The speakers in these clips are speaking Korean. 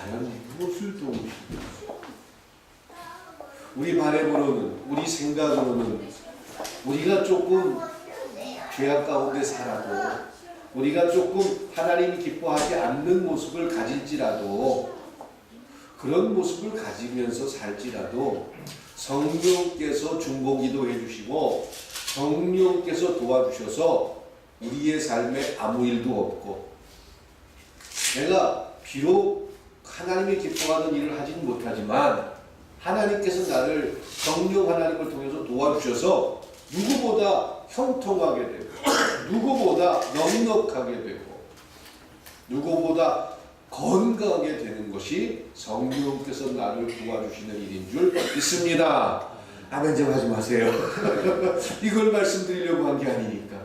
과연 무엇을 도우실까? 우리 바람으로는, 우리 생각으로는 우리가 조금 죄악 가운데 살아도, 우리가 조금 하나님이 기뻐하지 않는 모습을 가질지라도, 그런 모습을 가지면서 살지라도 성령께서 중보기도 해주시고 성령께서 도와주셔서 우리의 삶에 아무 일도 없고, 내가 비록 하나님이 기뻐하는 일을 하지는 못하지만 하나님께서 나를, 성령 하나님을 통해서 도와주셔서 누구보다 형통하게 되고, 누구보다 넉넉하게 되고, 누구보다 건강하게 되는 것이 성령께서 나를 도와주시는 일인 줄 믿습니다. 아멘 좀 하지 마세요. 이걸 말씀드리려고 한 게 아니니까.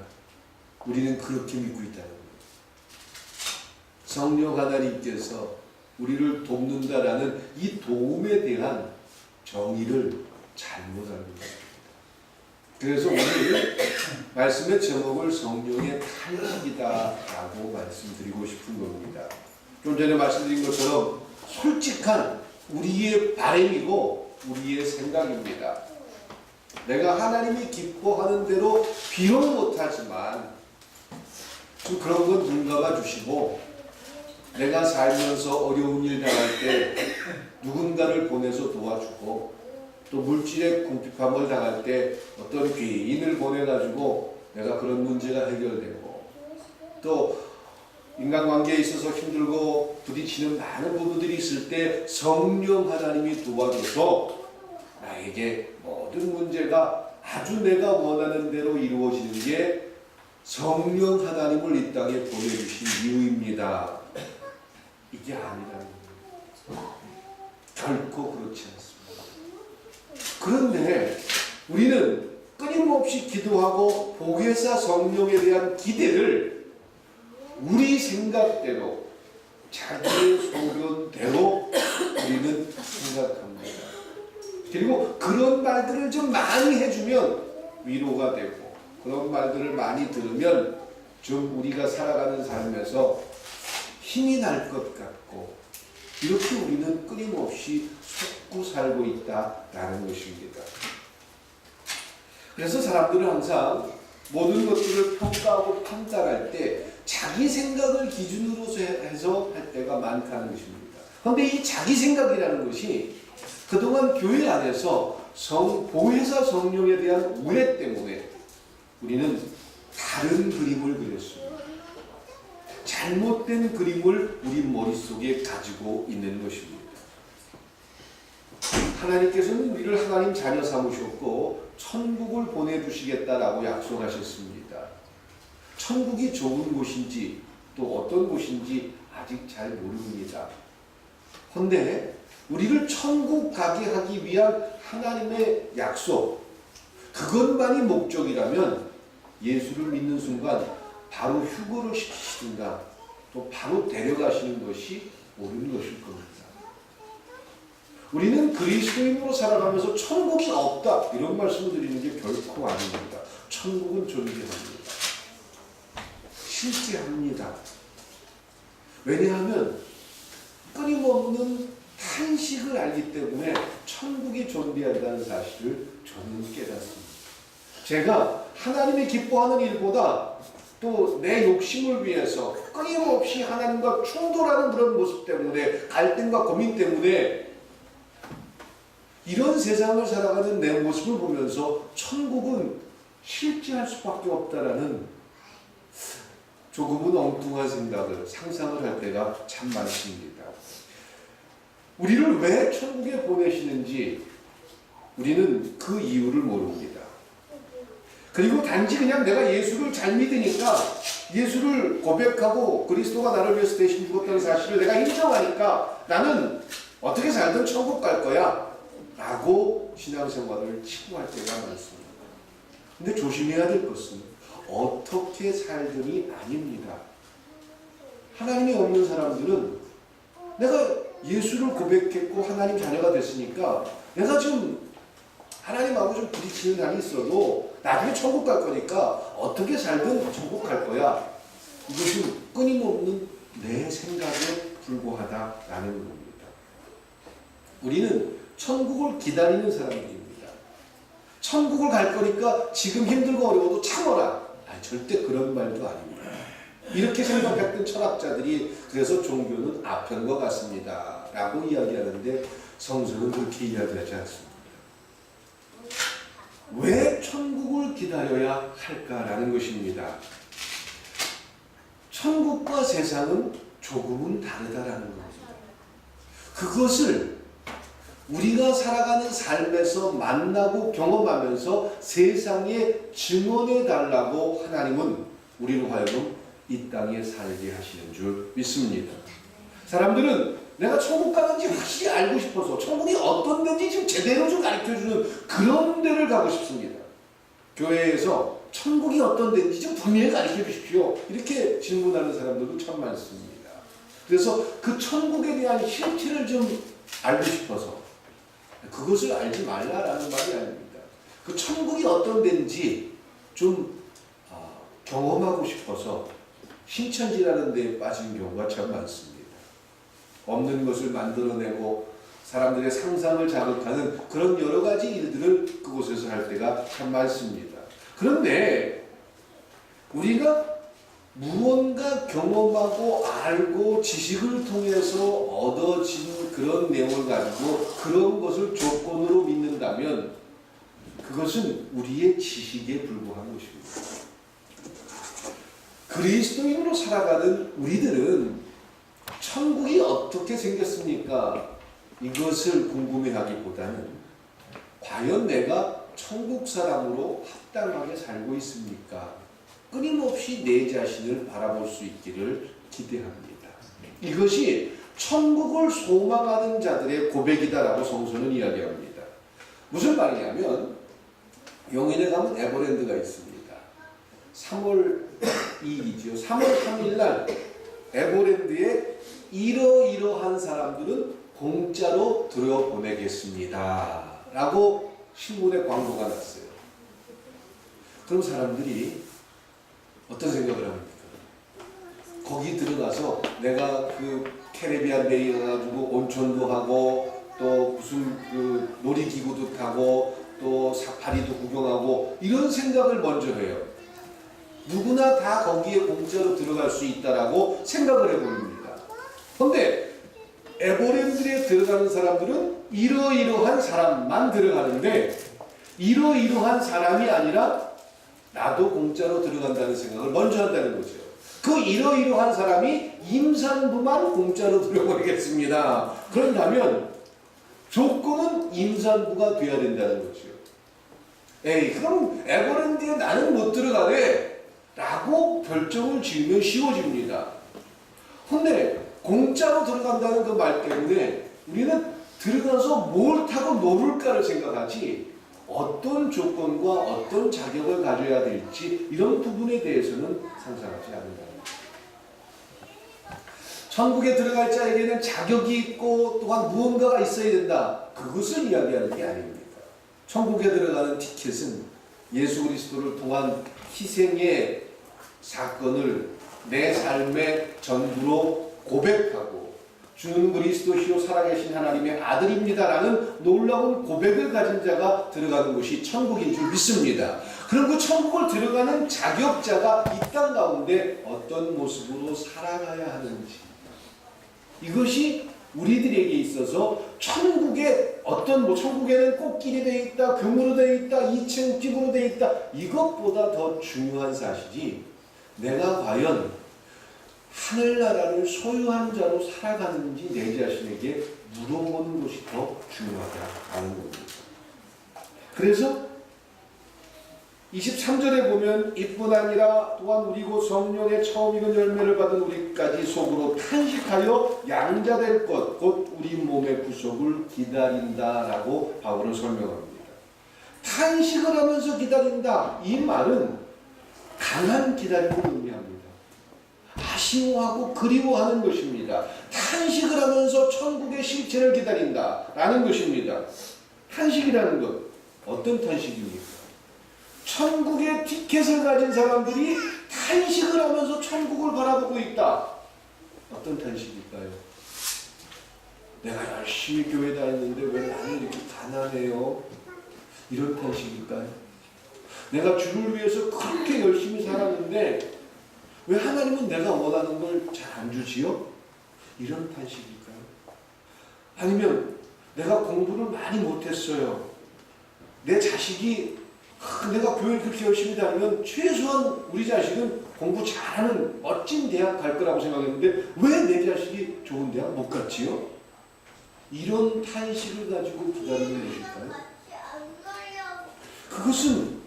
우리는 그렇게 믿고 있다는 거예요. 성령 하나님께서 우리를 돕는다라는 이 도움에 대한 정의를 잘못 알고 있습니다. 그래서 오늘 말씀의 제목을 성령의 탄식이다라고 말씀드리고 싶은 겁니다. 좀 전에 말씀드린 것처럼 솔직한 우리의 바람이고 우리의 생각입니다. 내가 하나님이 기뻐하는 대로 비록 못하지만 좀 그런 건 눈 감아 주시고, 내가 살면서 어려운 일 당할 때 누군가를 보내서 도와주고, 또 물질의 궁핍함을 당할 때 어떤 귀인을 보내가지고 내가 그런 문제가 해결되고, 또 인간관계에 있어서 힘들고 부딪히는 많은 부분들이 있을 때 성령 하나님이 도와줘서 나에게 모든 문제가 아주 내가 원하는 대로 이루어지는 게 성령 하나님을 이 땅에 보내주신 이유입니다. 이게 아니라는 거예요. 결코 그렇지 않습니다. 그런데 우리는 끊임없이 기도하고 보혜사 성령에 대한 기대를 우리 생각대로, 자기의 소견대로 우리는 생각합니다. 그리고 그런 말들을 좀 많이 해주면 위로가 되고, 그런 말들을 많이 들으면 좀 우리가 살아가는 삶에서 힘이 날 것 같고, 이렇게 우리는 끊임없이 속고 살고 있다라는 것입니다. 그래서 사람들은 항상 모든 것들을 평가하고 판단할 때 자기 생각을 기준으로 해서 할 때가 많다는 것입니다. 그런데 이 자기 생각이라는 것이 그동안 교회 안에서 보혜사 성령에 대한 오해 때문에 우리는 다른 그림을 그렸습니다. 잘못된 그림을 우리 머릿속에 가지고 있는 것입니다. 하나님께서는 우리를 하나님 자녀 삼으셨고 천국을 보내주시겠다라고 약속하셨습니다. 천국이 좋은 곳인지 또 어떤 곳인지 아직 잘 모릅니다. 그런데 우리를 천국 가게 하기 위한 하나님의 약속, 그것만이 목적이라면 예수를 믿는 순간 바로 휴거를 시키시든가 또 바로 데려가시는 것이 옳은 것일 겁니다. 우리는 그리스도인으로 살아가면서 천국이 없다 이런 말씀을 드리는 게 결코 아닙니다. 천국은 존재합니다. 실제합니다. 왜냐하면 끊임없는 탄식을 알기 때문에 천국이 존재한다는 사실을 저는 깨닫습니다. 제가 하나님이 기뻐하는 일보다 또 내 욕심을 위해서 끊임없이 하나님과 충돌하는 그런 모습 때문에, 갈등과 고민 때문에 이런 세상을 살아가는 내 모습을 보면서 천국은 실제할 수밖에 없다라는 조금은 엉뚱한 생각을, 상상을 할 때가 참 많습니다. 우리를 왜 천국에 보내시는지 우리는 그 이유를 모릅니다. 그리고 단지 그냥 내가 예수를 잘 믿으니까, 예수를 고백하고 그리스도가 나를 위해서 대신 죽었다는 사실을 내가 인정하니까 나는 어떻게 살든 천국 갈 거야 라고 신앙생활을 치부할 때가 많습니다. 근데 조심해야 될 것은 어떻게 살든이 아닙니다. 하나님이 없는 사람들은 내가 예수를 고백했고 하나님 자녀가 됐으니까 내가 지금 하나님하고 좀 부딪히는 날이 있어도 나중에 천국 갈 거니까 어떻게 살든 천국 갈 거야. 이것은 끊임없는 내 생각에 불과하다라는 겁니다. 우리는 천국을 기다리는 사람들입니다. 천국을 갈 거니까 지금 힘들고 어려워도 참아라. 절대 그런 말도 아닙니다. 이렇게 생각했던 철학자들이 그래서 종교는 아편과 같습니다 라고 이야기하는데 성서는 그렇게 이야기하지 않습니다. 왜 천국을 기다려야 할까라는 것입니다. 천국과 세상은 조금은 다르다라는 겁니다. 그것을 우리가 살아가는 삶에서 만나고 경험하면서 세상에 증언해 달라고 하나님은 우리로 하여금 이 땅에 살게 하시는 줄 믿습니다. 사람들은 내가 천국 가는지 확실히 알고 싶어서 천국이 어떤 데인지 지금 제대로 좀 가르쳐주는 그런 데를 가고 싶습니다. 교회에서 천국이 어떤 데인지 좀 분명히 가르쳐 주십시오. 이렇게 질문하는 사람들도 참 많습니다. 그래서 그 천국에 대한 실체를 좀 알고 싶어서 그것을 알지 말라라는 말이 아닙니다. 그 천국이 어떤 데인지 좀 경험하고 싶어서 신천지라는 데에 빠진 경우가 참 많습니다. 없는 것을 만들어내고 사람들의 상상을 자극하는 그런 여러 가지 일들을 그곳에서 할 때가 참 많습니다. 그런데 우리가 무언가 경험하고 알고 지식을 통해서 얻어진 그런 내용을 가지고 그런 것을 조건으로 믿는다면 그것은 우리의 지식에 불과한 것입니다. 그리스도인으로 살아가는 우리들은 천국이 어떻게 생겼습니까? 이것을 궁금해하기보다는 과연 내가 천국 사람으로 합당하게 살고 있습니까? 끊임없이 내 자신을 바라볼 수 있기를 기대합니다. 이것이 천국을 소망하는 자들의 고백이다라고 성서는 이야기합니다. 무슨 말이냐면 용인에 가면 에버랜드가 있습니다. 3월 2일이죠. 3월 3일 날 에버랜드에 이러이러한 사람들은 공짜로 들여보내겠습니다 라고 신문에 광고가 났어요. 그럼 사람들이 어떤 생각을 합니까? 거기 들어가서 내가 그 캐리비안 베이 가가지고 온천도 하고 또 무슨 그 놀이기구도 타고 또 사파리도 구경하고 이런 생각을 먼저 해요. 누구나 다 거기에 공짜로 들어갈 수 있다라고 생각을 해봅니다. 그런데 에버랜드에 들어가는 사람들은 이러이러한 사람만 들어가는데 이러이러한 사람이 아니라 나도 공짜로 들어간다는 생각을 먼저 한다는 거죠. 그 이러이러한 사람이 임산부만 공짜로 들어버리겠습니다. 그런다면 조건은 임산부가 돼야 된다는 거죠. 에이 그럼 에버랜드에 나는 못 들어가네 라고 결정을 지으면 쉬워집니다. 근데 공짜로 들어간다는 그 말 때문에 우리는 들어가서 뭘 타고 놀을까를 생각하지 어떤 조건과 어떤 자격을 가져야 될지 이런 부분에 대해서는 상상하지 않는다. 천국에 들어갈 자에게는 자격이 있고 또한 무언가가 있어야 된다. 그것을 이야기하는 게 아닙니다. 천국에 들어가는 티켓은 예수 그리스도를 통한 희생의 사건을 내 삶의 전부로 고백하고 주는 그리스도시요 살아계신 하나님의 아들입니다라는 놀라운 고백을 가진 자가 들어가는 곳이 천국인 줄 믿습니다. 그럼 그 천국을 들어가는 자격자가 이 땅 가운데 어떤 모습으로 살아가야 하는지 이것이 우리들에게 있어서 천국에 어떤 천국에는 꽃길이 되어 있다, 금으로 되어 있다, 2층 집으로 되어 있다 이것보다 더 중요한 사실이 내가 과연 하늘나라를 소유한 자로 살아가는지 내 자신에게 물어보는 것이 더 중요하다는 겁니다. 그래서 23절에 보면 이뿐 아니라 또한 우리 곧 성령의 처음 익은 열매를 받은 우리까지 속으로 탄식하여 양자될 것 곧 우리 몸의 구속을 기다린다라고 바울은 설명합니다. 탄식을 하면서 기다린다. 이 말은 강한 기다림을 의미합니다. 아쉬워하고 그리워하는 것입니다. 탄식을 하면서 천국의 실체를 기다린다라는 것입니다. 탄식이라는 것 어떤 탄식입니까? 천국의 티켓을 가진 사람들이 탄식을 하면서 천국을 바라보고 있다. 어떤 탄식일까요? 내가 열심히 교회 다녔는데 왜 나는 이렇게 가난해요? 이런 탄식일까요? 내가 주를 위해서 그렇게 열심히 살았는데 왜 하나님은 내가 원하는 걸 잘 안 주지요? 이런 탄식일까요? 아니면 내가 공부를 많이 못했어요. 내 자식이 내가 교회 그렇게 열심히 다니면 최소한 우리 자식은 공부 잘하는 멋진 대학 갈 거라고 생각했는데 왜 내 자식이 좋은 대학 못 갔지요? 이런 탄식을 가지고 기다리는 것일까요? 그것은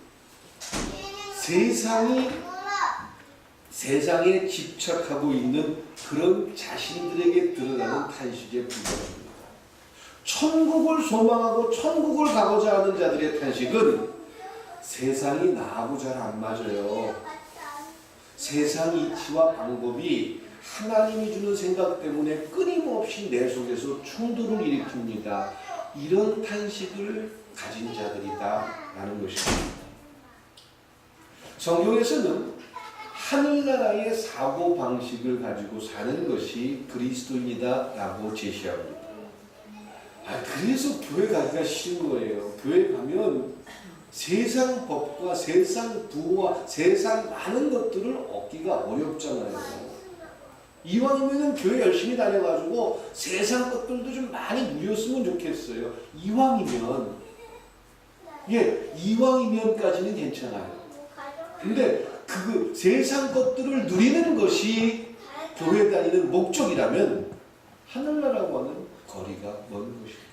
세상에 집착하고 있는 그런 자신들에게 드러나는 탄식에 불과합니다. 천국을 소망하고 천국을 가고자 하는 자들의 탄식은 세상이 나하고 잘 안 맞아요. 세상 이치와 방법이 하나님이 주는 생각 때문에 끊임없이 내 속에서 충돌을 일으킵니다. 이런 탄식을 가진 자들이다 라는 것입니다. 성경에서는 하늘나라의 사고방식을 가지고 사는 것이 그리스도인이다 라고 제시합니다. 그래서 교회 가기가 싫은 거예요. 교회 가면 세상 법과 세상 부와 세상 많은 것들을 얻기가 어렵잖아요. 이왕이면 교회 열심히 다녀가지고 세상 것들도 좀 많이 누렸으면 좋겠어요. 이왕이면까지는 괜찮아요. 근데 그 세상 것들을 누리는 것이 교회 다니는 목적이라면 하늘나라와는 거리가 먼 것입니다.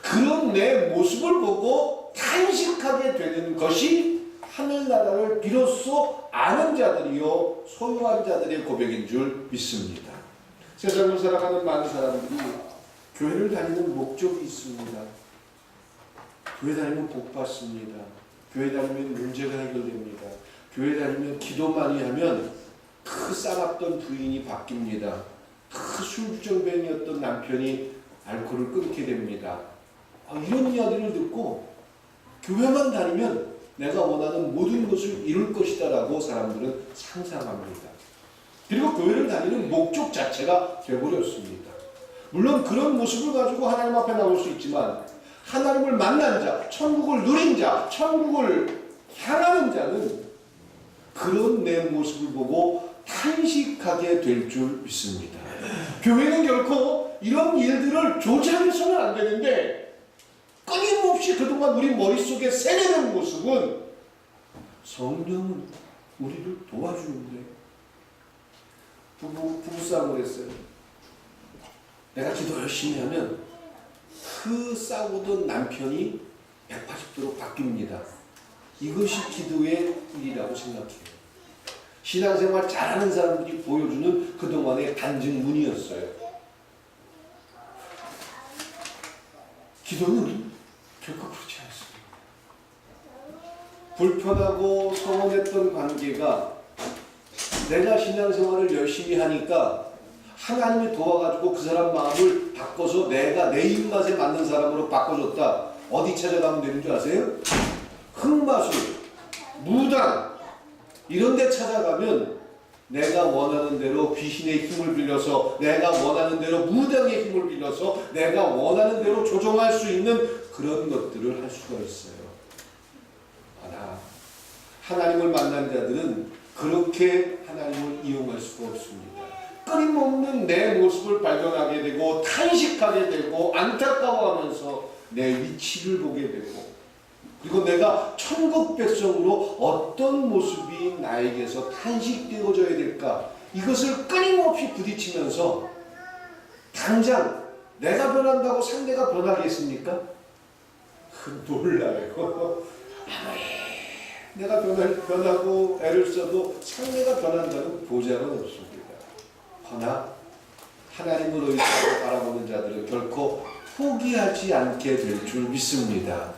그런 내 모습을 보고 탄식하게 되는 것이 하늘나라를 비로소 아는 자들이요 소유한 자들의 고백인 줄 믿습니다. 세상을 살아가는 많은 사람들이 교회를 다니는 목적이 있습니다. 교회 다니면 복 받습니다. 교회 다니면 문제가 해결됩니다. 교회 다니면 기도 많이 하면 그 싸납던 부인이 바뀝니다. 그 술주정뱅이였던 남편이 알코올을 끊게 됩니다. 이런 이야기를 듣고 교회만 다니면 내가 원하는 모든 것을 이룰 것이다 라고 사람들은 상상합니다. 그리고 교회를 다니는 목적 자체가 되어버렸습니다. 물론 그런 모습을 가지고 하나님 앞에 나올 수 있지만 하나님을 만난 자, 천국을 누린 자, 천국을 향하는 자는 그런 내 모습을 보고 탄식하게 될 줄 믿습니다. 교회는 결코 이런 일들을 조장해서는 안 되는데 끊임없이 그동안 우리 머릿속에 새겨낸 모습은 성령은 우리를 도와주는데 부부싸움을 했어요. 내가 기도 열심히 하면 그 싸우던 남편이 180도로 바뀝니다. 이것이 기도의 일이라고 생각해요. 신앙생활 잘하는 사람들이 보여주는 그동안의 간증문이었어요. 기도는 결코 그렇지 않습니다. 불편하고 서운했던 관계가 내가 신앙생활을 열심히 하니까 하나님이 도와가지고 그 사람 마음을 바꿔서 내가 내 입맛에 맞는 사람으로 바꿔줬다. 어디 찾아가면 되는 줄 아세요? 흑마술, 무당 이런 데 찾아가면 내가 원하는 대로 귀신의 힘을 빌려서 내가 원하는 대로 무당의 힘을 빌려서 내가 원하는 대로 조종할 수 있는 그런 것들을 할 수가 있어요. 그러나 하나님을 만난 자들은 그렇게 하나님을 이용할 수가 없습니다. 끊임없는 내 모습을 발견하게 되고 탄식하게 되고 안타까워하면서 내 위치를 보게 되고 그리고 내가 천국 백성으로 어떤 모습이 나에게서 탄식되어져야 될까 이것을 끊임없이 부딪히면서 당장 내가 변한다고 상대가 변하겠습니까? 몰라요. 내가 변하고 애를 써도 상대가 변한다는 보장은 없습니다. 그러나 하나님을 의지하고 바라보는 자들은 결코 포기하지 않게 될 줄 믿습니다.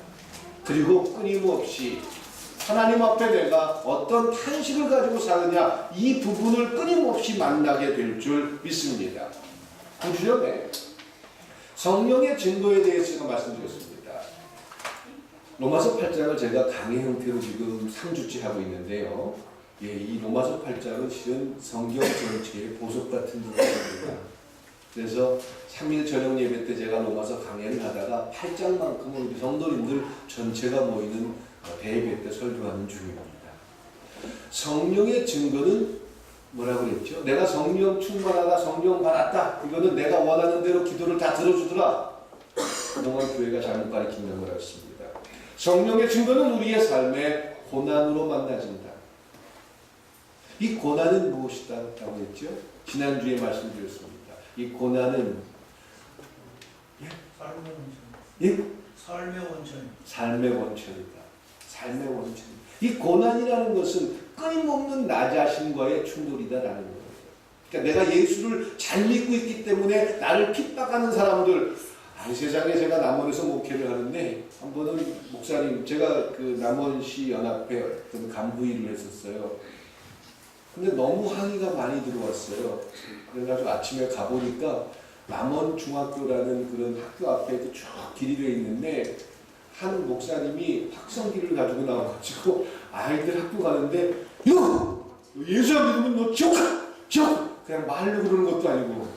그리고 끊임없이 하나님 앞에 내가 어떤 탄식을 가지고 사느냐 이 부분을 끊임없이 만나게 될 줄 믿습니다. 그 주전에 성령의 증거에 대해서 제가 말씀드렸습니다. 로마서 8장을 제가 강의 형태로 지금 3주째 하고 있는데요. 이 로마서 8장은 실은 성경 전체의 보석 같은 부분입니다. 그래서 3일 저녁 예배 때 제가 로마서 강해를 하다가 8장만큼은 우리 성도님들 전체가 모이는 대예배 때 설교하는 중입니다. 성령의 증거는 뭐라고 그랬죠? 내가 성령 충만하다, 성령 받았다. 이거는 내가 원하는 대로 기도를 다 들어주더라. 그동안 교회가 잘못 가르치는 거였습니다. 성령의 증거는 우리의 삶에 고난으로 만나진다. 이 고난은 무엇이다? 라고 했죠? 지난주에 말씀드렸습니다. 이 고난은 삶의 원천. 삶의 원천이다. 삶의 원천. 이 고난이라는 것은 끊임없는 나 자신과의 충돌이다라는 거예요. 그러니까 내가 예수를 잘 믿고 있기 때문에 나를 핍박하는 사람들, 세상에 제가 남원에서 목회를 하는데 한 번은 목사님, 제가 그 남원시 연합회 어떤 간부 일을 했었어요. 근데 너무 항의가 많이 들어왔어요. 그래가지고 아침에 가보니까 남원중학교라는 그런 학교 앞에 쭉 길이 되어 있는데 한 목사님이 확성기를 가지고 나와가지고 아이들 학교 가는데 야! 예수 안 믿으면 너 지옥 가! 지옥! 그냥 말로 그러는 것도 아니고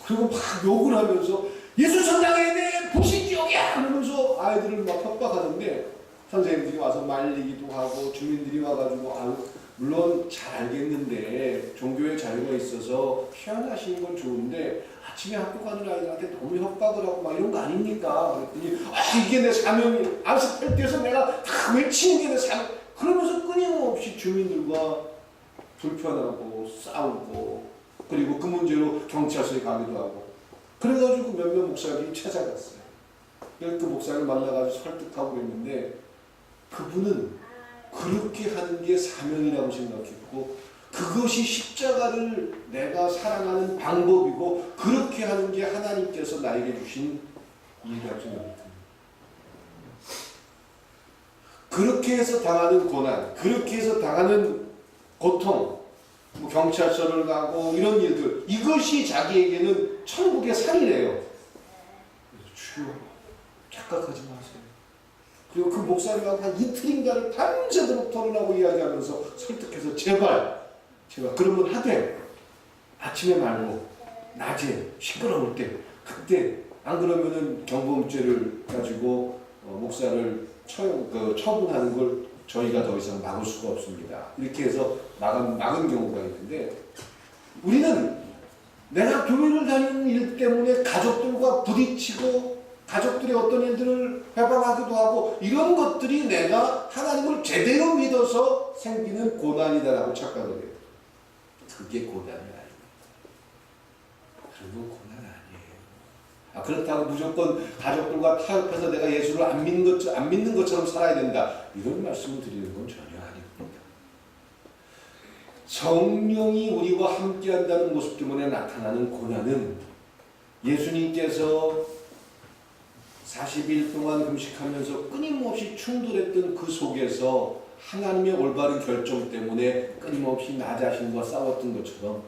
그리고 막 욕을 하면서 예수 선장해야 돼! 불신지옥이야! 그러면서 아이들을 막 협박하는데 선생님들이 와서 말리기도 하고 주민들이 와가지고 물론 잘 알겠는데 종교의 자유가 있어서 피한하시는 건 좋은데 아침에 학교 가는 아이들한테 너무 협박을 하고 막 이런 거 아닙니까? 그랬더니 이게 내 사명이 아스팔트에서 내가 다 외치는 게 내 사명. 그러면서 끊임없이 주민들과 불편하고 싸우고 그리고 그 문제로 경찰서에 가기도 하고 그래가지고 몇몇 목사님이 찾아갔어요. 그 목사를 만나가지고 설득하고 그랬는데 그분은 그렇게 하는 게 사명이라고 생각했고 그것이 십자가를 내가 사랑하는 방법이고 그렇게 하는 게 하나님께서 나에게 주신 일이라고 생각합니다. 그렇게 해서 당하는 고난, 그렇게 해서 당하는 고통, 뭐 경찰서를 가고 이런 일들, 이것이 자기에게는 천국의 상이래요. 주여, 착각하지 마세요. 그리고 그 목사님하고 한 이틀인가를 밤새도록 토론하고 이야기하면서 설득해서 제발 그러면 하되 아침에 말고 낮에 시끄러울 때 그때 안 그러면은 경범죄를 가지고 목사를 처분하는 걸 저희가 더 이상 막을 수가 없습니다. 이렇게 해서 막은 경우가 있는데 우리는 내가 교회를 다니는 일 때문에 가족들과 부딪히고 가족들의 어떤 일들을 해방하기도 하고 이런 것들이 내가 하나님을 제대로 믿어서 생기는 고난이다라고 착각을 해요. 그게 고난이 아닙니다. 그건 고난 아니에요. 그렇다고 무조건 가족들과 타협해서 내가 예수를 안 믿는 것처럼 살아야 된다. 이런 말씀을 드리는 건 전혀 아닙니다. 성령이 우리와 함께한다는 모습 때문에 나타나는 고난은 예수님께서 40일 동안 금식하면서 끊임없이 충돌했던 그 속에서 하나님의 올바른 결정 때문에 끊임없이 나 자신과 싸웠던 것처럼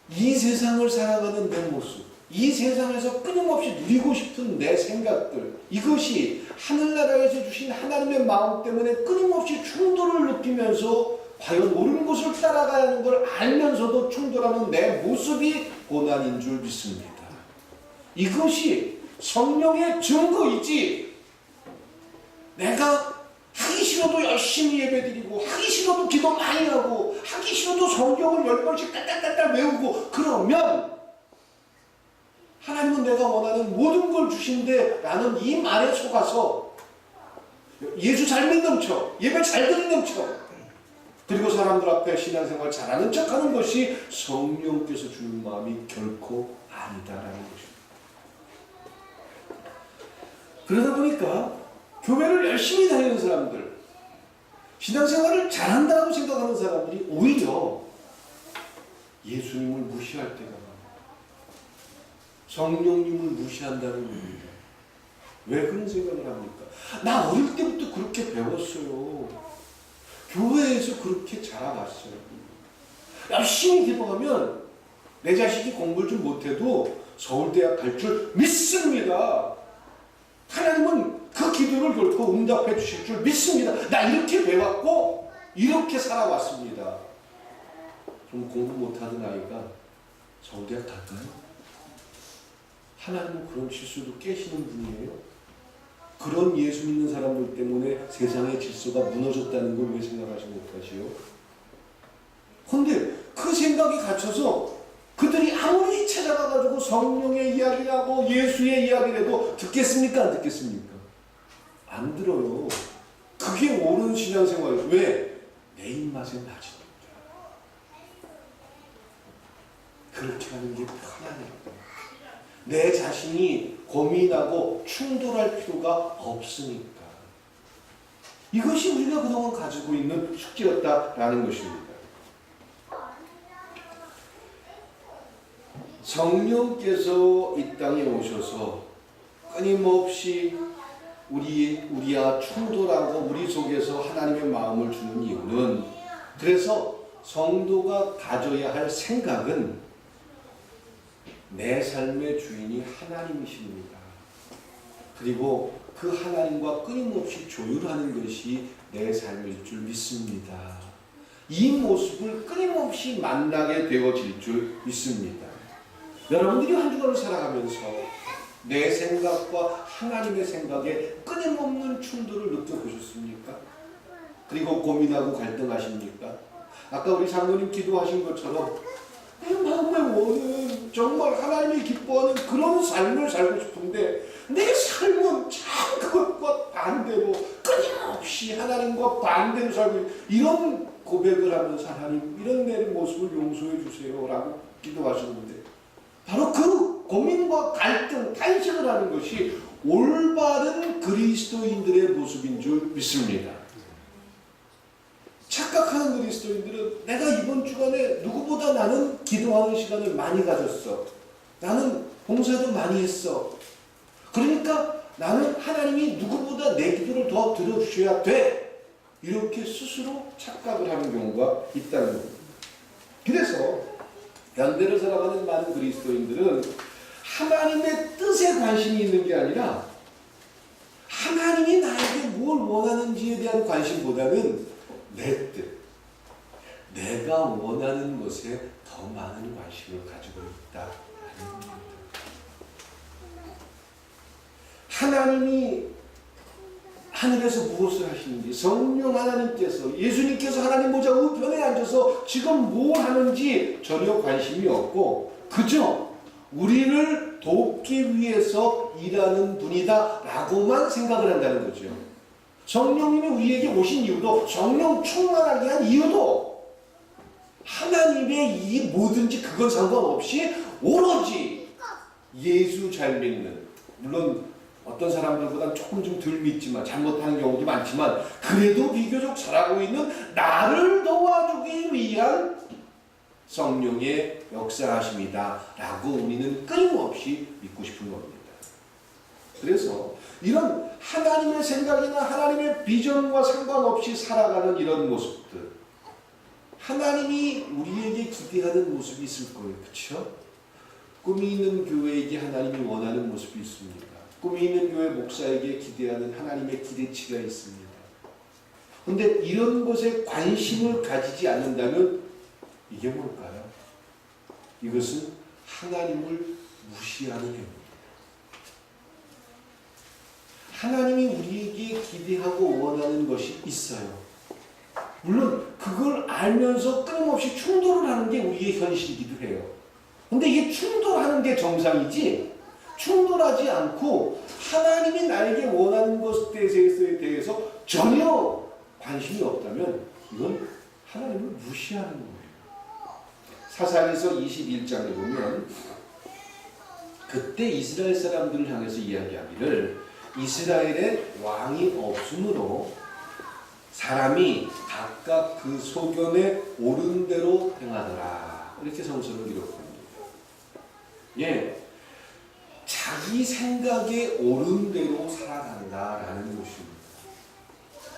이 세상을 살아가는 내 모습, 이 세상에서 끊임없이 누리고 싶은 내 생각들, 이것이 하늘나라에서 주신 하나님의 마음 때문에 끊임없이 충돌을 느끼면서 과연 옳은 것을 따라가야 하는 걸 알면서도 충돌하는 내 모습이 고난인 줄 믿습니다. 이것이 성령의 증거이지 내가 하기 싫어도 열심히 예배드리고 하기 싫어도 기도 많이 하고 하기 싫어도 성경을 10번씩 딸딸딸딸 외우고 그러면 하나님은 내가 원하는 모든 걸 주신데 나는 이 말에 속아서 예수 잘 믿는 척 예배 잘 드리는 척 그리고 사람들 앞에 신앙생활 잘하는 척하는 것이 성령께서 주는 마음이 결코 아니다라는 것입니다. 그러다 보니까 교회를 열심히 다니는 사람들, 신앙생활을 잘한다고 생각하는 사람들이 오히려 예수님을 무시할 때가 많아요. 성령님을 무시한다는 겁니다. 왜 그런 생각을 합니까? 나 어릴 때부터 그렇게 배웠어요. 교회에서 그렇게 자라왔어요. 열심히 기도하면 내 자식이 공부를 좀 못해도 서울대학 갈 줄 믿습니다. 하나님은 그 기도를 결코 응답해 주실 줄 믿습니다. 나 이렇게 배웠고 이렇게 살아왔습니다. 좀 공부 못하던 아이가 서울대학 갈까요? 하나님은 그런 질서도 깨시는 분이에요. 그런 예수 믿는 사람들 때문에 세상의 질서가 무너졌다는 걸 왜 생각하지 못하시오? 근데 그 생각이 갇혀서 그들이 아무리 찾아가가지고 성령의 이야기를 하고 예수의 이야기를 해도 듣겠습니까? 안 듣겠습니까? 안 들어요. 그게 옳은 신앙생활이에요. 왜? 내 입맛에 맞으니까. 그렇게 하는 게 편하니까. 내 자신이 고민하고 충돌할 필요가 없으니까. 이것이 우리가 그동안 가지고 있는 숙제였다라는 것입니다. 성령께서 이 땅에 오셔서 끊임없이 우리와 충돌하고 우리 속에서 하나님의 마음을 주는 이유는, 그래서 성도가 가져야 할 생각은 내 삶의 주인이 하나님이십니다. 그리고 그 하나님과 끊임없이 조율하는 것이 내 삶일 줄 믿습니다. 이 모습을 끊임없이 만나게 되어질 줄 믿습니다. 여러분들이 한 주간을 살아가면서 내 생각과 하나님의 생각에 끊임없는 충돌을 느껴보셨습니까? 그리고 고민하고 갈등하십니까? 아까 우리 장로님 기도하신 것처럼 내 마음의 원은 정말 하나님이 기뻐하는 그런 삶을 살고 싶은데 내 삶은 참 그것과 반대로 끊임없이 하나님과 반대로 살고 있는, 이런 고백을 하면서 하나님 이런 내 모습을 용서해 주세요 라고 기도하시는데, 바로 그 고민과 갈등, 탄식을 하는 것이 올바른 그리스도인들의 모습인 줄 믿습니다. 착각하는 그리스도인들은 내가 이번 주간에 누구보다 나는 기도하는 시간을 많이 가졌어. 나는 봉사도 많이 했어. 그러니까 나는 하나님이 누구보다 내 기도를 더 들어주셔야 돼. 이렇게 스스로 착각을 하는 경우가 있다는 겁니다. 그래서 현대를 살아가는 많은 그리스도인들은 하나님의 뜻에 관심이 있는 게 아니라 하나님이 나에게 뭘 원하는지에 대한 관심보다는 내 뜻, 내가 원하는 것에 더 많은 관심을 가지고 있다라는 겁니다. 하나님이 하늘에서 무엇을 하시는지, 성령 하나님께서, 예수님께서 하나님 보좌 우편에 앉아서 지금 뭘 하는지 전혀 관심이 없고 그저 우리를 돕기 위해서 일하는 분이다 라고만 생각을 한다는 거죠. 성령님이 우리에게 오신 이유도, 성령 충만하게 한 이유도 하나님의 이 뭐든지 그건 상관없이 오로지 예수 잘 믿는, 물론 어떤 사람들보다 조금 좀 덜 믿지만 잘못하는 경우도 많지만 그래도 비교적 잘하고 있는 나를 도와주기 위한 성령의 역사하심이다 라고 우리는 끊임없이 믿고 싶은 겁니다. 그래서 이런 하나님의 생각이나 하나님의 비전과 상관없이 살아가는 이런 모습들, 하나님이 우리에게 기대하는 모습이 있을 거예요. 그렇죠? 꿈이 있는 교회에게 하나님이 원하는 모습이 있습니다. 꿈이 있는 교회 목사에게 기대하는 하나님의 기대치가 있습니다. 그런데 이런 것에 관심을 가지지 않는다면 이게 뭘까요? 이것은 하나님을 무시하는 행위입니다. 하나님이 우리에게 기대하고 원하는 것이 있어요. 물론 그걸 알면서 끊임없이 충돌을 하는 게 우리의 현실이기도 해요. 근데 이게 충돌하는 게 정상이지, 충돌하지 않고 하나님이 나에게 원하는 것에 대해서 전혀 관심이 없다면 이건 하나님을 무시하는 거예요. 사사기서 21장에 보면 그때 이스라엘 사람들을 향해서 이야기하기를 이스라엘에 왕이 없으므로 사람이 각각 그 소견에 옳은 대로 행하더라. 이렇게 성서를 기록합니다. 예, 자기 생각에 옳은 대로 살아간다라는 것입니다.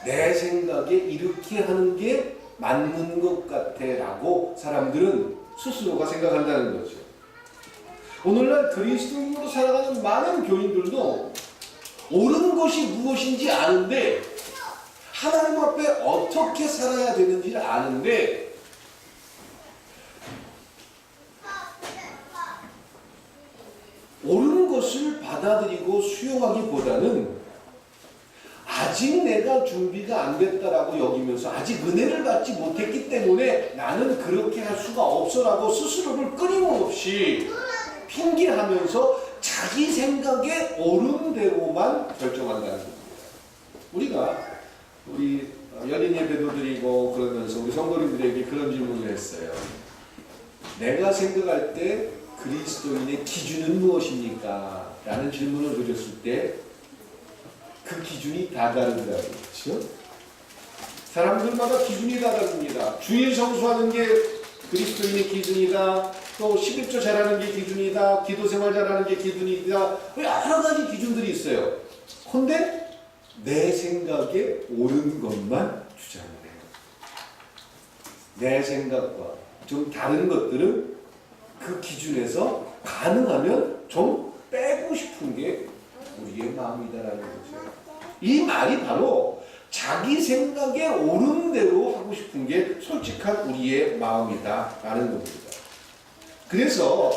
내 생각에 이렇게 하는 게 맞는 것 같아 라고 사람들은 스스로가 생각한다는 거죠. 오늘날 그리스도인으로 살아가는 많은 교인들도 옳은 것이 무엇인지 아는데, 하나님 앞에 어떻게 살아야 되는지를 아는데 옳은 것을 받아들이고 수용하기보다는 아직 내가 준비가 안 됐다라고 여기면서 아직 은혜를 받지 못했기 때문에 나는 그렇게 할 수가 없어라고 스스로를 끊임없이 핑계하면서 자기 생각에 옳은 대로만 결정한다는 겁니다. 우리 연인 예배도 드리고 그러면서 우리 성도님들에게 그런 질문을 했어요. 내가 생각할 때 그리스도인의 기준은 무엇입니까? 라는 질문을 드렸을 때 그 기준이 다 다르더라고요. 그렇죠? 사람들마다 기준이 다 다릅니다. 주일 성수하는 게 그리스도인의 기준이다. 또 11조 잘하는 게 기준이다. 기도생활 잘하는 게 기준이다. 여러 가지 기준들이 있어요. 그런데 내 생각에 옳은 것만 주장을 해요. 내 생각과 좀 다른 것들은 그 기준에서 가능하면 좀 빼고 싶은 게 우리의 마음이다라는 거죠. 이 말이 바로 자기 생각에 옳은 대로 하고 싶은 게 솔직한 우리의 마음이다라는 겁니다. 그래서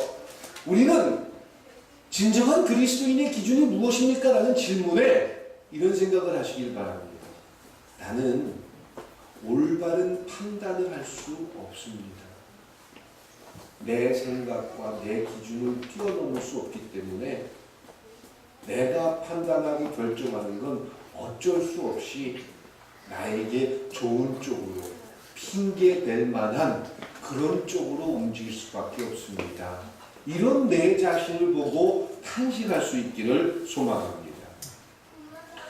우리는 진정한 그리스도인의 기준이 무엇입니까? 라는 질문에 이런 생각을 하시길 바랍니다. 나는 올바른 판단을 할 수 없습니다. 내 생각과 내 기준을 뛰어넘을 수 없기 때문에 내가 판단하고 결정하는 건 어쩔 수 없이 나에게 좋은 쪽으로 핑계될 만한 그런 쪽으로 움직일 수밖에 없습니다. 이런 내 자신을 보고 탄식할 수 있기를 소망합니다.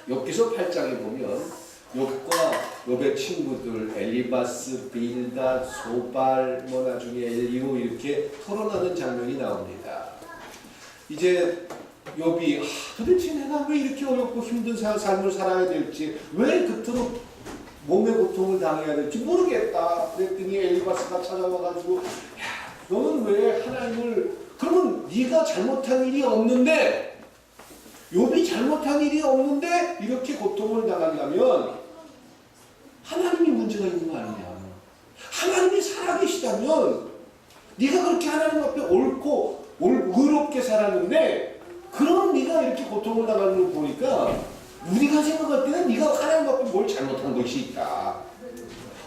욥기서 8장에 보면 욥과 욥의 친구들 엘리바스, 빌닷, 소발, 나중에 엘리후 이렇게 토론하는 장면이 나옵니다. 이제 욥이 도대체 내가 왜 이렇게 어렵고 힘든 삶을 살아야 될지, 왜 그토록 몸의 고통을 당해야 될지 모르겠다. 그랬더니 엘리바스가 찾아와가지고 야, 너는 왜 하나님을, 그러면 네가 잘못한 일이 없는데, 욥이 잘못한 일이 없는데 이렇게 고통을 당하려면 하나님이 문제가 있는 거 아니냐. 하나님이 살아계시다면 네가 그렇게 하나님 앞에 옳고 의롭게 살았는데 그럼 네가 이렇게 고통을 당하는 걸 보니까 우리가 생각할 때는 네가 하나님 앞에 뭘 잘못한 것이 있다.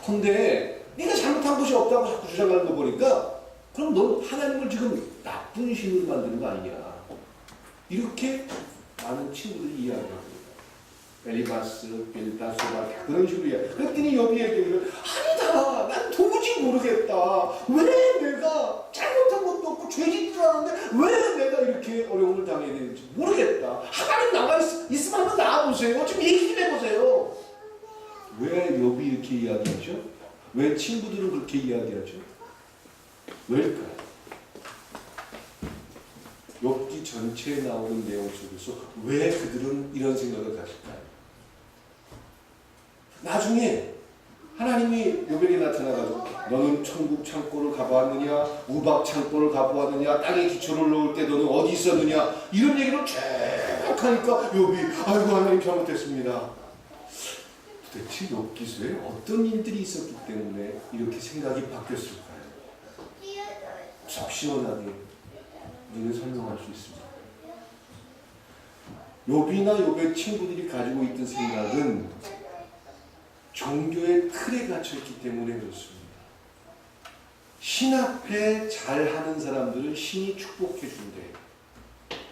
근데 네가 잘못한 것이 없다고 자꾸 주장하는 거 보니까 그럼 넌 하나님을 지금 나쁜 신으로 만드는 거 아니냐. 이렇게 많은 친구들이 이야기합니다. 엘리바스, 빌닷, 소발 그런 식으로 이야기. 그랬더니 욥이 얘기를 아니다. 난 도무지 모르겠다. 왜 내가 잘못한 것도 없고 죄짓도 않았는데 왜 내가 이렇게 어려움을 당해야 되는지 모르겠다. 하나님 나가 있으면 한번 나와보세요. 좀 얘기 좀 해보세요. 왜 욥이 이렇게 이야기하죠? 왜 친구들은 그렇게 이야기하죠? 왜일까요? 욥기 전체에 나오는 내용 속에서 왜 그들은 이런 생각을 가질까요? 나중에 하나님이 욥에게 나타나가지고 너는 천국 창고를 가보았느냐, 우박 창고를 가보았느냐, 땅에 기초를 놓을 때 너는 어디 있었느냐, 이런 얘기를 쭉 하니까 욥이 아이고 하나님 잘못했습니다. 도대체 욥기서에 어떤 일들이 있었기 때문에 이렇게 생각이 바뀌었을까요? 속 시원하게 우리는 설명할 수 있습니다. 욥이나 욥의 친구들이 가지고 있던 생각은 종교의 틀에 갇혀있기 때문에 그렇습니다. 신 앞에 잘하는 사람들은 신이 축복해 준대.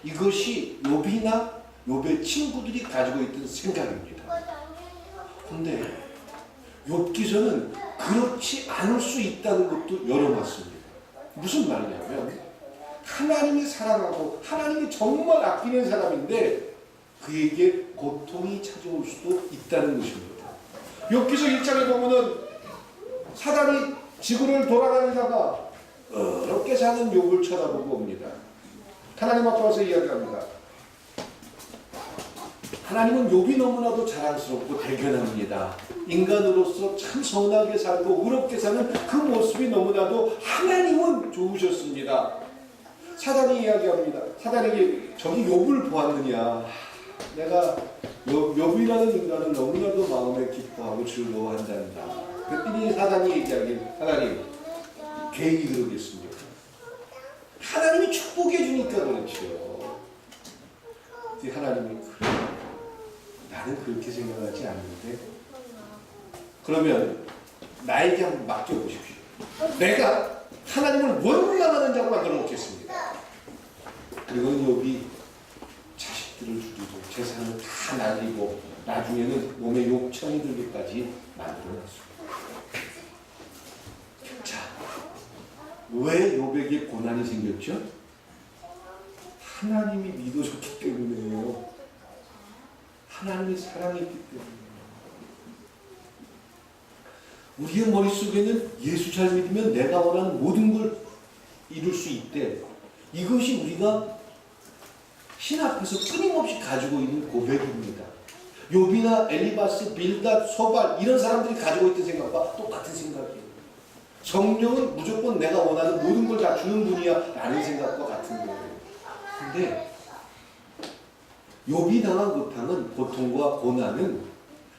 이것이 욥이나 욥의 친구들이 가지고 있던 생각입니다. 그런데 욥기서는 그렇지 않을 수 있다는 것도 열어놨습니다. 무슨 말이냐면 하나님이 사랑하고 하나님이 정말 아끼는 사람인데 그에게 고통이 찾아올 수도 있다는 것입니다. 욥기서 1장에 보면은 사단이 지구를 돌아다니다가 어렵게 사는 욥을 쳐다보고 옵니다. 하나님 앞에 와서 이야기합니다. 하나님은 욥이 너무나도 자랑스럽고 대견합니다. 인간으로서 참 선하게 살고 의롭게 사는 그 모습이 너무나도 하나님은 좋으셨습니다. 사단이 이야기합니다. 사단에게 저기 욥을 보았느냐. 내가 욥이라는 인간은 너무나도 마음에 기뻐하고 즐거워한단다. 그랬더니 사단이 얘기하길 하나님 괜히 그러겠습니까? 하나님이 축복해 주니까 그렇죠. 하나님이 그래, 나는 그렇게 생각하지 않는데 그러면 나에게 한번 맡겨보십시오. 내가 하나님을 원망하는 자로 만들어 놓겠습니다. 그리고 욥이 자식들을 죽이고 재산을 다 날리고 나중에는 몸에 욕청이 들기까지 만들어놨습니다. 자, 왜 욥에게 고난이 생겼죠? 하나님이 믿어줬기 때문이에요. 하나님이 사랑했기 때문이에요. 우리의 머릿속에는 예수 잘 믿으면 내가 원하는 모든 걸 이룰 수 있대. 이것이 우리가 신 앞에서 끊임없이 가지고 있는 고백입니다. 욥이나 엘리바스, 빌닷, 소발 이런 사람들이 가지고 있던 생각과 똑같은 생각이에요. 성령은 무조건 내가 원하는 모든 걸 다 주는 분이야 라는 생각과 같은 거예요. 근데 욥이 당한 고통과 고난은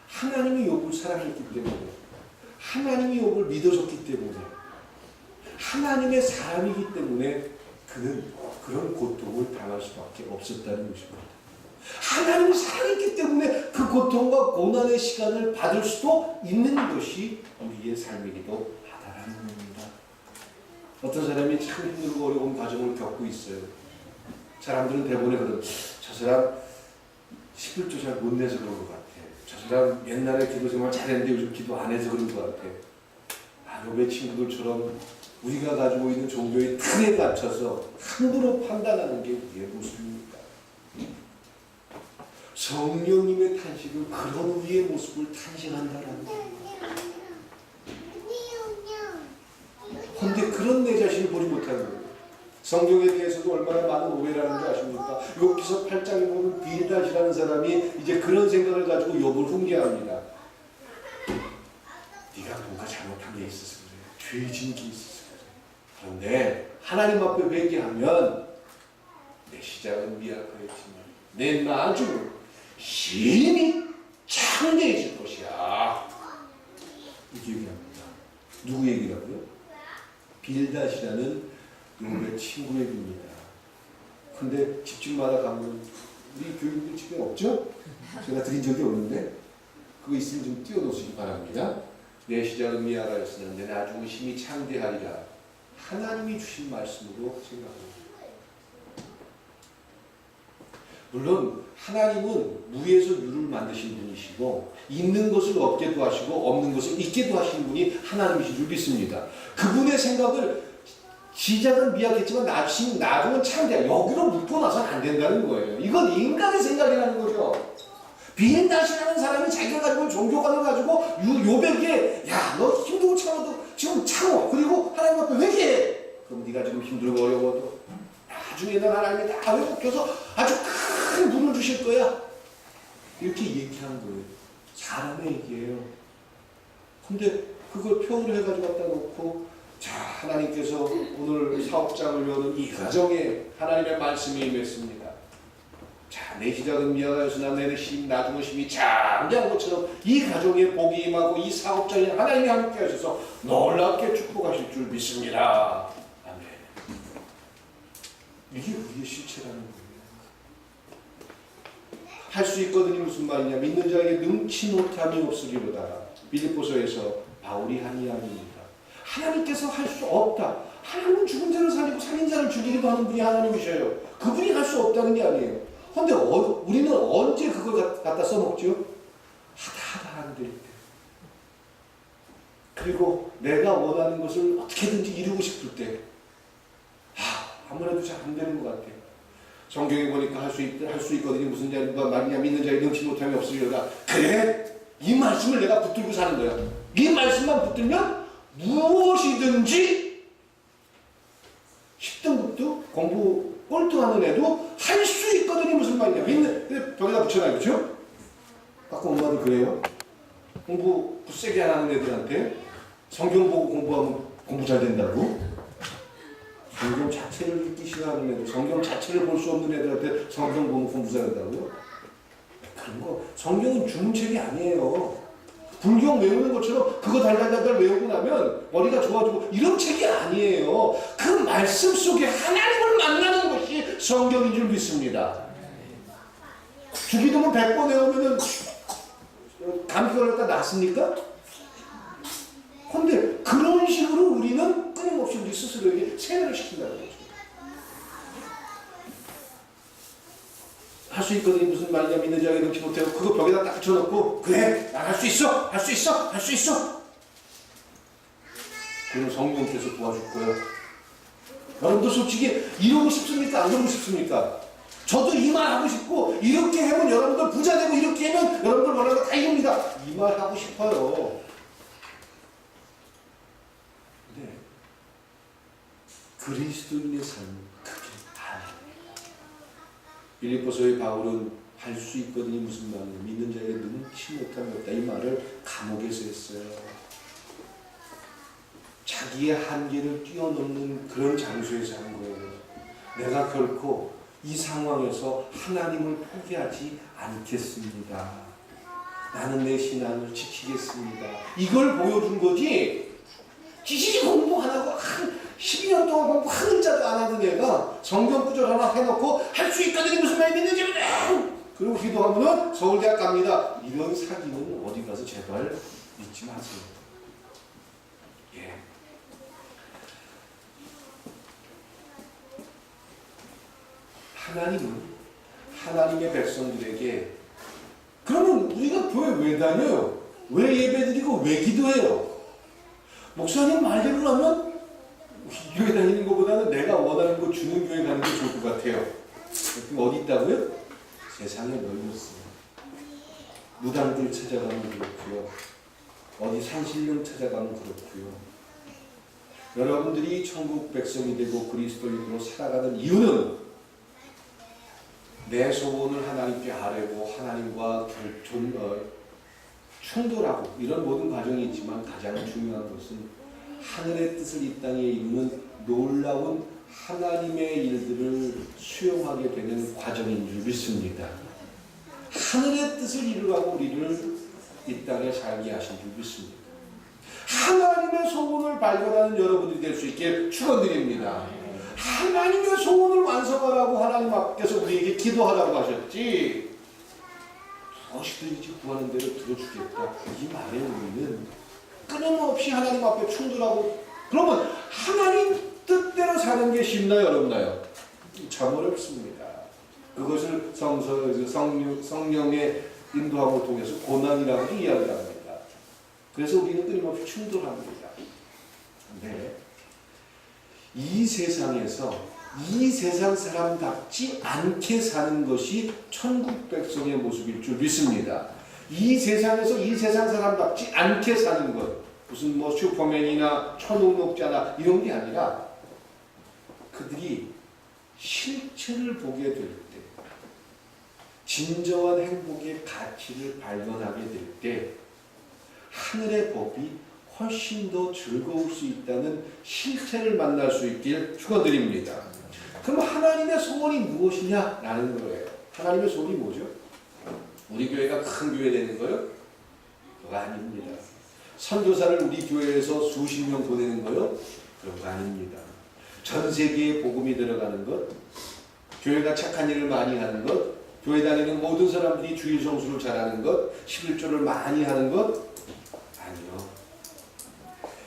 하나님이 욥을 사랑했기 때문에, 하나님이 욥을 믿어줬기 때문에, 하나님의 사람이기 때문에 그는 그런 고통을 당할 수밖에 없었다는 것입니다. 하나님을 사랑했기 때문에 그 고통과 고난의 시간을 받을 수도 있는 것이 우리의 삶이기도 하다라는 겁니다. 어떤 사람이 참 힘들고 어려운 과정을 겪고 있어요. 사람들은 대부분에 그런, 저 사람 11조 잘 못 내서 그런 것 같아. 저 사람 옛날에 기도 정말 잘했는데 요즘 기도 안 해서 그런 것 같아. 욥의 친구들처럼 우리가 가지고 있는 종교의 틀에 갇혀서 함부로 판단하는 게 우리의 모습입니다. 성령님의 탄식은 그런 우리의 모습을 탄식한다라는 거예요. 그런데 그런 내 자신을 보지 못하는 거예요. 성경에 대해서도 얼마나 많은 오해라는 줄 아십니까? 욥기서 8장에 보면 빌닷이라는 사람이 이제 그런 생각을 가지고 욥을 훈계합니다. 네가 뭔가 잘못한 게 있어서 그래. 죄진 게 있어서 그래. 그런데 하나님 앞에 회개하면 내 시작은 미약하였지만 내 나중은 힘이 창대해질 것이야. 이렇게 얘기합니다. 누구 얘기라고요? 빌닷이라는 욥의 친구 얘기입니다. 근데 집집마다 가면 우리 교육들 집에 없죠? 제가 드린 적이 없는데 그거 있으면 좀 띄워놓으시기 바랍니다. 내 시작은 미약하였으나 내 나중은 힘이 창대하리라. 하나님이 주신 말씀으로 생각합니다. 물론 하나님은 무에서 유를 만드신 분이시고 있는 것을 없게도 하시고 없는 것을 있게도 하시는 분이 하나님이신 줄 믿습니다. 그분의 생각을 시작은 미약했지만 나중은 창대야. 여기로 묶고 나서는 안 된다는 거예요. 이건 인간의 생각이라는 거죠. 빌닷이라는 사람이 자기가 가지고 있는 종교관을 가지고 욥에게 야, 너 힘들고 참아도 지금 참어. 그리고 하나님 앞에 회개해. 그럼 네가 지금 힘들고 어려워도 나중에는 하나님이 다 회복해서 아주 큰 분을 주실 거야. 이렇게 얘기한 거예요. 사람의 얘기예요. 근데 그걸 표현을 해가지고 갖다 놓고 자, 하나님께서 오늘 사업장을 여는 이 가정에 하나님의 말씀이 임했습니다. 자, 내 시작은 미약하였으나 내 나중은 힘이 장대한 것처럼 이 가정에 복이 임하고 이 사업장에 하나님이 함께 하셔서 놀랍게 축복하실 줄 믿습니다. 아멘. 이게 우리의 실체라는 거예요. 할 수 있거든이 무슨 말이냐. 믿는 자에게 능치 못함이 없으리로다. 빌립보서에서 바울이 한 이야기입니다. 하나님께서 할 수 없다. 하나님은 죽은 자를 살리고 살인 자를 죽이기도 하는 분이 하나님이셔요. 그분이 할 수 없다는 게 아니에요. 그런데 우리는 언제 그걸 갖다 써먹죠? 하다 안 될 때. 그리고 내가 원하는 것을 어떻게든지 이루고 싶을 때 아무래도 잘 안 되는 것 같아요. 성경에 보니까 할 수 있거든요. 무슨 말이냐. 믿는 자에 능치 못함이 없으리로다. 그래, 이 말씀을 내가 붙들고 사는 거야. 이 말씀만 붙들면 무엇이든지 10등급도 공부 꼴등하는 애도 할 수 있거든요. 무슨 말이냐. 믿는 벽에다 붙여놔요. 그렇죠? 가끔 엄마들 그래요. 공부 세게 안 하는 애들한테 성경 보고 공부하면 공부 잘 된다고. 성경 자체를 읽기 싫어하는 애들, 성경 자체를 볼 수 없는 애들한테 성경 보면 공부 잘한다고요? 그런 거, 성경은 주문 책이 아니에요. 불경 외우는 것처럼 그거 달달달달 외우고 나면 머리가 좋아지고 이런 책이 아니에요. 그 말씀 속에 하나님을 만나는 것이 성경인 줄 믿습니다. 주기도문 100번 외우면은 감기가 갖다 낫습니까? 근데 그런 식으로 우리는 끊임없이 우리 스스로에게 세뇌를 시킨다는 거죠. 할 수 있거든요. 무슨 말이냐, 믿는 자에게 능치 못해요. 그거 벽에다 딱 붙여놓고, 그래, 난 할 수 있어, 할 수 있어, 할 수 있어. 그러면 성령께서 도와줄 거예요. 여러분도 솔직히 이러고 싶습니까? 안 그러고 싶습니까? 저도 이 말 하고 싶고, 이렇게 하면 여러분들 부자 되고, 이렇게 하면 여러분들 원하는 거 다 이룹니다. 이 말 하고 싶어요. 근데 그리스도인의 삶은 그게 아니에요. 빌립보서의 바울은 할 수 있거든요. 무슨 말이에요? 믿는 자에게 능치 못함이 없다. 이 말을 감옥에서 했어요. 자기의 한계를 뛰어넘는 그런 장소에서 한 거예요. 내가 결코 이 상황에서 하나님을 포기하지 않겠습니다. 나는 내 신앙을 지키겠습니다. 이걸 보여준 거지. 지식이 공부 안 하고 12년 동안 공부 한 글자도 안 하던 애가 성경 구절 하나 해놓고 할 수 있다더니 무슨 말이 믿는지 그리고 기도하면은 서울대학 갑니다. 이런 사기는 어디 가서 제발 믿지 마세요. 예. 하나님은 하나님의 백성들에게 그러면 우리가 교회 왜 다녀요? 왜 예배드리고 왜 기도해요? 목사님 말대로 하면 교회 다니는 것보다는 내가 원하는 거 주는 교회 가는 게 좋을 것 같아요. 그럼 어디 있다고요? 세상에 널렸어요. 무당들 찾아가면 그렇고요. 어디 산신령 찾아가면 그렇고요. 여러분들이 천국 백성이 되고 그리스도인으로 살아가는 이유는 내 소원을 하나님께 아뢰고 하나님과 충돌하고 이런 모든 과정이 있지만 가장 중요한 것은 하늘의 뜻을 이 땅에 이루는 놀라운 하나님의 일들을 수용하게 되는 과정인 줄 믿습니다. 하늘의 뜻을 이루라고 우리를 이 땅에 살게 하신 줄 믿습니다. 하나님의 소원을 발견하는 여러분들이 될 수 있게 축원드립니다. 하나님의 소원을 완성하라고 하나님 앞에서 우리에게 기도하라고 하셨지 무엇이든지 구하는 대로 들어주겠다. 이 말에 우리는 끊임없이 하나님 앞에 충돌하고 그러면 하나님 뜻대로 사는 게 쉽나요? 어렵나요? 참 어렵습니다. 그것을 성령의 인도함을 통해서 고난이라고 이야기를 합니다. 그래서 우리는 끊임없이 충돌합니다. 근데 이 세상에서 이 세상 사람답지 않게 사는 것이 천국 백성의 모습일 줄 믿습니다. 이 세상에서 이 세상 사람답지 않게 사는 것 무슨 뭐 슈퍼맨이나 천운옥자나 이런 게 아니라 그들이 실체를 보게 될 때 진정한 행복의 가치를 발견하게 될 때 하늘의 법이 훨씬 더 즐거울 수 있다는 실체를 만날 수 있길 축원드립니다. 그럼 하나님의 소원이 무엇이냐라는 거예요. 하나님의 소원이 뭐죠? 우리 교회가 큰 교회 되는 거요? 그거 아닙니다. 선교사를 우리 교회에서 수십 명 보내는 거요? 그런 거 아닙니다. 전 세계에 복음이 들어가는 것, 교회가 착한 일을 많이 하는 것, 교회 다니는 모든 사람들이 주일 성수를 잘하는 것, 11조를 많이 하는 것 아니요.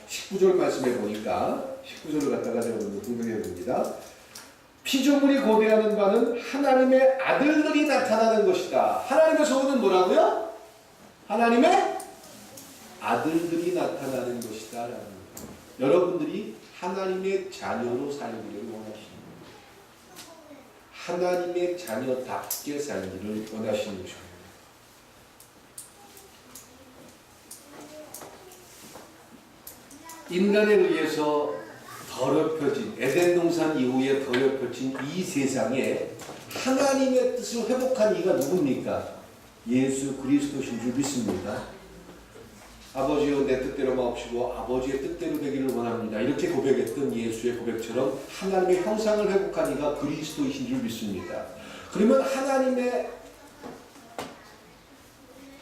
19절 말씀해 보니까 19절을 갖다가 여러분들 분명해 봅니다. 피조물이 고대하는 바는 하나님의 아들들이 나타나는 것이다. 하나님의 소원은 뭐라고요? 하나님의 아들들이 나타나는 것이다. 여러분들이 하나님의 자녀로 살기를 원하십니다. 하나님의 자녀답게 살기를 원하시는 것입니다. 인간에 의해서 더럽혀진 에덴 동산 이후에 더럽혀진 이 세상에 하나님의 뜻을 회복한 이가 누굽니까? 예수 그리스도신 줄 믿습니다. 아버지여 내 뜻대로 마옵시고 아버지의 뜻대로 되기를 원합니다. 이렇게 고백했던 예수의 고백처럼 하나님의 형상을 회복한 이가 그리스도이신 줄 믿습니다. 그러면 하나님의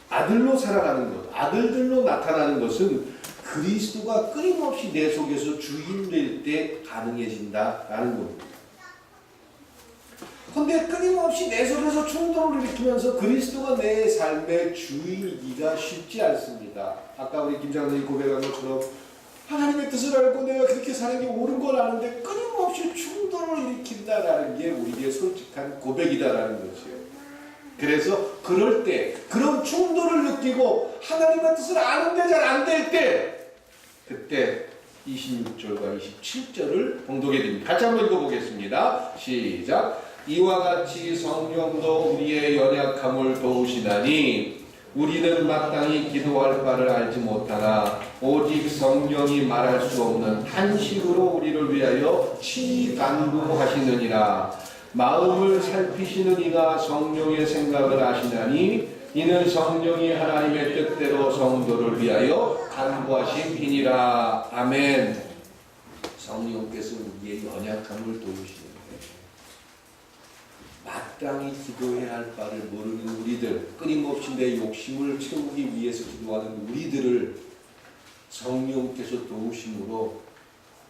아들로 살아가는 것, 아들들로 나타나는 것은 그리스도가 끊임없이 내 속에서 주인 될 때 가능해진다라는 겁니다. 근데 끊임없이 내 속에서 충돌을 일으키면서 그리스도가 내 삶의 주인이기가 쉽지 않습니다. 아까 우리 김장선이 고백한 것처럼 하나님의 뜻을 알고 내가 그렇게 사는 게 옳은 걸 아는데 끊임없이 충돌을 일으킨다라는 게 우리의 솔직한 고백이다라는 거죠. 그래서 그럴 때 그런 충돌을 느끼고 하나님의 뜻을 아는데 잘 안 될 때 그때 26절과 27절을 봉독해 드립니다. 같이 한번 읽어보겠습니다. 시작. 이와 같이 성령도 우리의 연약함을 도우시나니 우리는 마땅히 기도할 바를 알지 못하나 오직 성령이 말할 수 없는 탄식으로 우리를 위하여 친히 간구하시느니라. 마음을 살피시는 이가 성령의 생각을 아시나니 이는 성령이 하나님의 뜻대로 성도를 위하여 간구하심이니라. 아멘. 성령께서 우리의 연약함을 도우시는데 마땅히 기도해야 할 바를 모르는 우리들, 끊임없이 내 욕심을 채우기 위해서 기도하는 우리들을 성령께서 도우심으로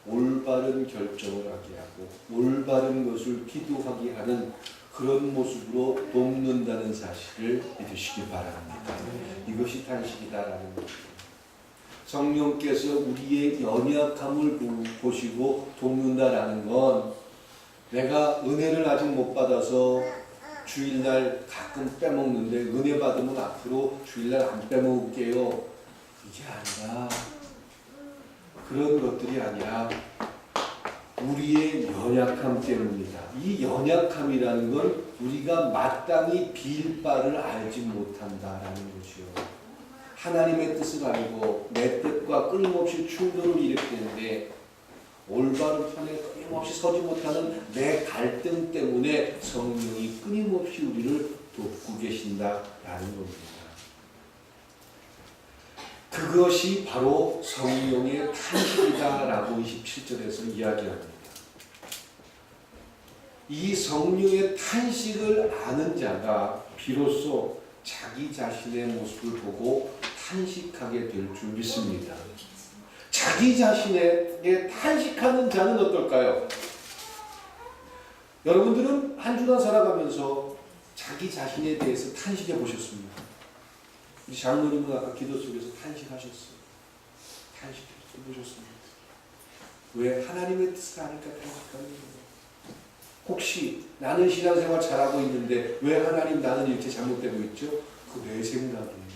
올바른 결정을 하게 하고 올바른 것을 기도하게 하는 그런 모습으로 돕는다는 사실을 믿으시기 바랍니다. 이것이 탄식이다라는 것입니다. 성령께서 우리의 연약함을 보시고 돕는다라는 건 내가 은혜를 아직 못 받아서 주일날 가끔 빼먹는데 은혜 받으면 앞으로 주일날 안 빼먹을게요. 이게 아니라 그런 것들이 아니라 우리의 연약함 때문이다. 이 연약함이라는 건 우리가 마땅히 빌 바를 알지 못한다라는 것이요. 하나님의 뜻을 알고 내 뜻과 끊임없이 충돌을 일으키는데 올바른 편에 끊임없이 서지 못하는 내 갈등 때문에 성령이 끊임없이 우리를 돕고 계신다라는 겁니다. 그것이 바로 성령의 탄식이다라고 27절에서 이야기합니다. 이 성령의 탄식을 아는 자가 비로소 자기 자신의 모습을 보고 탄식하게 될 줄 믿습니다. 자기 자신에게 탄식하는 자는 어떨까요? 여러분들은 한 주간 살아가면서 자기 자신에 대해서 탄식해 보셨습니다. 우리 장로님은 아까 기도 속에서 탄식하셨어요. 탄식해 보셨습니다. 왜? 하나님의 뜻을 아니까 탄식하는 거예요. 혹시 나는 신앙생활 잘하고 있는데 왜 하나님 나는 이렇게 잘못되고 있죠? 그 내 생각이에요.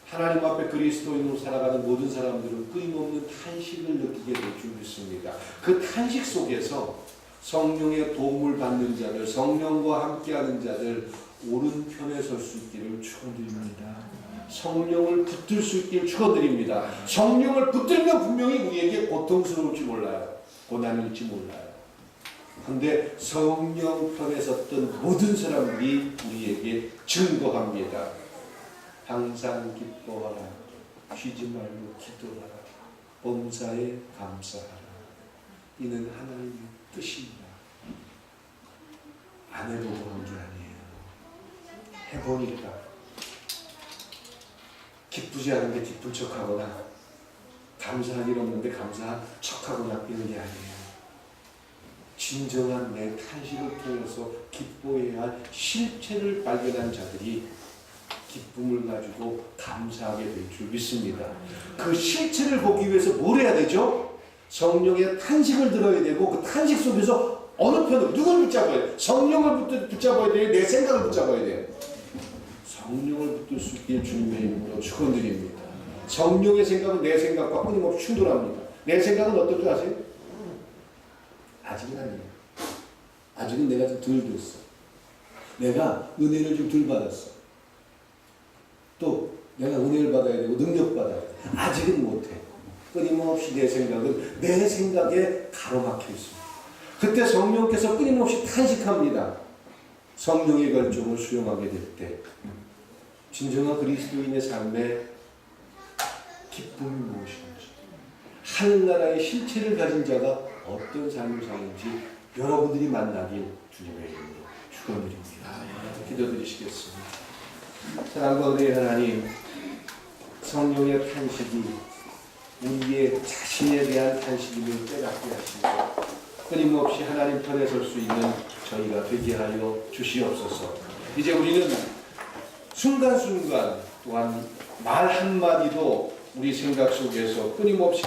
하나님 앞에 그리스도인으로 살아가는 모든 사람들은 끊임없는 탄식을 느끼게 될 줄 믿습니다. 그 탄식 속에서 성령의 도움을 받는 자들, 성령과 함께하는 자들 옳은 편에 설 수 있기를 축원드립니다. 성령을 붙들 수 있기를 축원드립니다. 성령을 붙들면 분명히 우리에게 고통스러울지 몰라요. 고난일지 몰라요. 그런데 성령 편에 섰던 모든 사람들이 우리에게 증거합니다. 항상 기뻐하라. 쉬지 말고 기도하라. 범사에 감사하라. 이는 하나님의 뜻입니다. 안 해보고 한 게 아니에요. 해보니까 기쁘지 않은데 기쁜 척하거나 감사할 일 없는데 감사한 척하거나 이런 게 아니에요. 진정한 내 탄식을 통해서 기뻐해야 할 실체를 발견한 자들이 기쁨을 가지고 감사하게 될 줄 믿습니다. 그 실체를 보기 위해서 뭘 해야 되죠? 성령의 탄식을 들어야 되고 그 탄식 속에서 어느 편을 누굴 붙잡아야 돼요? 성령을 붙잡아야 돼요? 내 생각을 붙잡아야 돼요? 성령을 붙들 수 있게 주님의 이름으로 축원드립니다. 성령의 생각은 내 생각과 끊임없이 충돌합니다. 내 생각은 어떨 줄 아세요? 아직은 아니에요. 아직은 내가 좀 덜 됐어. 내가 은혜를 좀 덜 받았어. 또 내가 은혜를 받아야 되고 능력 받아야 돼. 아직은 못해. 끊임없이 내 생각은 내 생각에 가로막혀 있습니다. 그때 성령께서 끊임없이 탄식합니다. 성령의 결정을 수용하게 될 때 진정한 그리스도인의 삶에 기쁨이 무엇인지, 하늘나라의 실체를 가진 자가 어떤 삶을 사는지 여러분들이 만나길 주님의 이름으로 축원드립니다. 기도드리시겠습니다. 사랑과 은혜의 하나님, 성령의 탄식이 우리의 자신에 대한 탄식임을 깨닫게 하시고 끊임없이 하나님 편에 설 수 있는 저희가 되게 하여 주시옵소서. 이제 우리는 순간순간 또한 말 한마디도 우리 생각 속에서 끊임없이